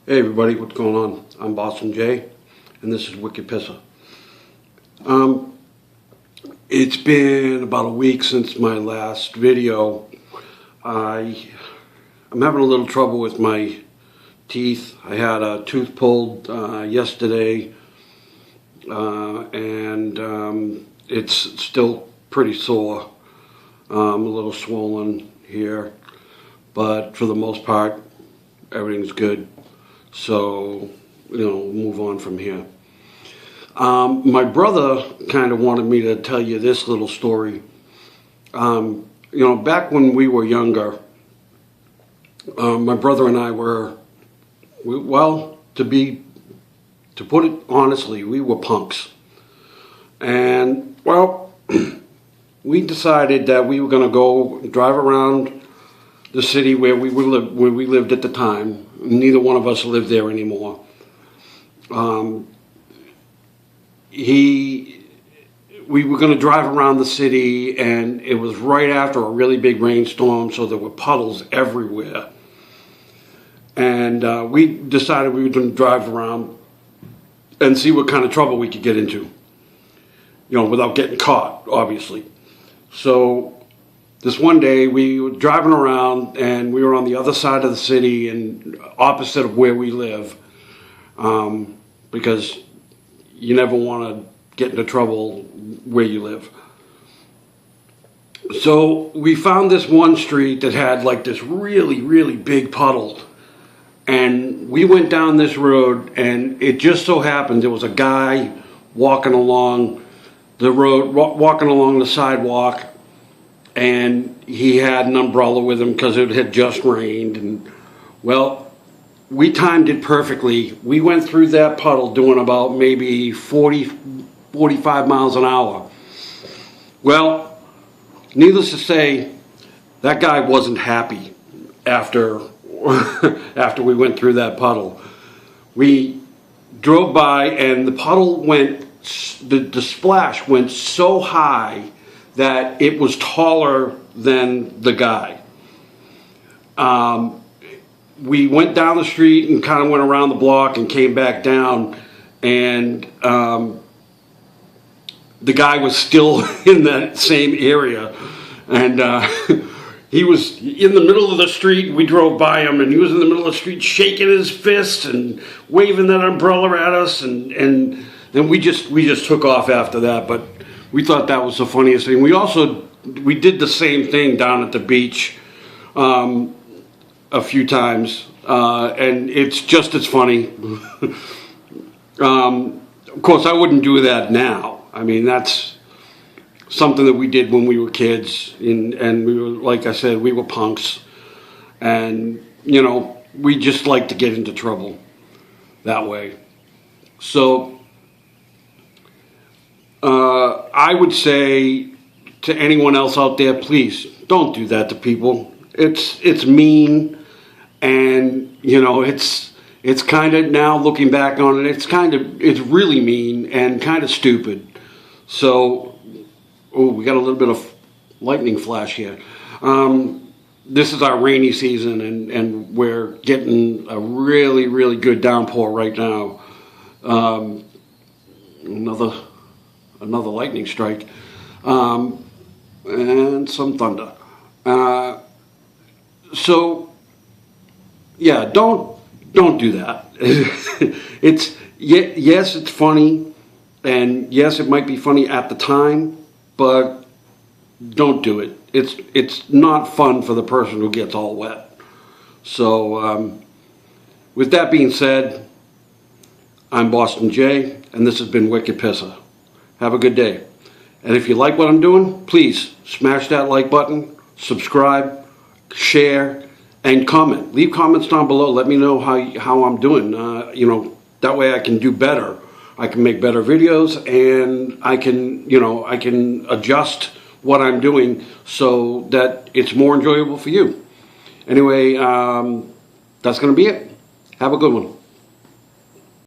Hey everybody, what's going on? I'm Boston Jay, and this is Wicked Pisser. It's been about a week since my last video. I'm having a little trouble with my teeth. I had a tooth pulled yesterday, and it's still pretty sore. A little swollen here, but for the most part, everything's good. So, move on from here. My brother kind of wanted me to tell you this little story. Back when we were younger, my brother and I were, to put it honestly, we were punks. And, we decided that we were going to go drive around the city where we lived at the time. Neither one of us lived there anymore. We were going to drive around the city, and it was right after a really big rainstorm, so there were puddles everywhere. And we decided we were going to drive around and see what kind of trouble we could get into, without getting caught, obviously. So this one day we were driving around, and we were on the other side of the city and opposite of where we live, because you never want to get into trouble where you live. So we found this one street that had like this really, really big puddle, and we went down this road, and it just so happened there was a guy walking along the road, walking along the sidewalk, and he had an umbrella with him because it had just rained. And we timed it perfectly. We went through that puddle doing about maybe 45 miles an hour. Well, needless to say, that guy wasn't happy after we went through that puddle. We drove by, and the puddle the splash went so high that it was taller than the guy. We went down the street and kind of went around the block and came back down, and the guy was still in that same area, and he was in the middle of the street. We drove by him, and he was in the middle of the street shaking his fist and waving that umbrella at us, and then we just took off after that. But we thought that was the funniest thing. We did the same thing down at the beach a few times, and it's just as funny. Of course, I wouldn't do that now. I mean, that's something that we did when we were kids, and we were, like I said, we were punks, and we just like to get into trouble that way. So I would say to anyone else out there, please don't do that to people. It's mean, and it's kind of, now looking back on it, it's really mean and kind of stupid. So, we got a little bit of lightning flash here. This is our rainy season, and we're getting a really, really good downpour right now. Another lightning strike, and some thunder. So, yeah, don't do that. Yes, it's funny, and yes, it might be funny at the time, but don't do it. It's not fun for the person who gets all wet. So, with that being said, I'm Boston Jay, and this has been Wicked Pisser. Have a good day. And if you like what I'm doing, please smash that like button, subscribe, share, and comment. Leave comments down below. Let me know how I'm doing. That way I can do better. I can make better videos, and I can adjust what I'm doing so that it's more enjoyable for you. Anyway, that's going to be it. Have a good one.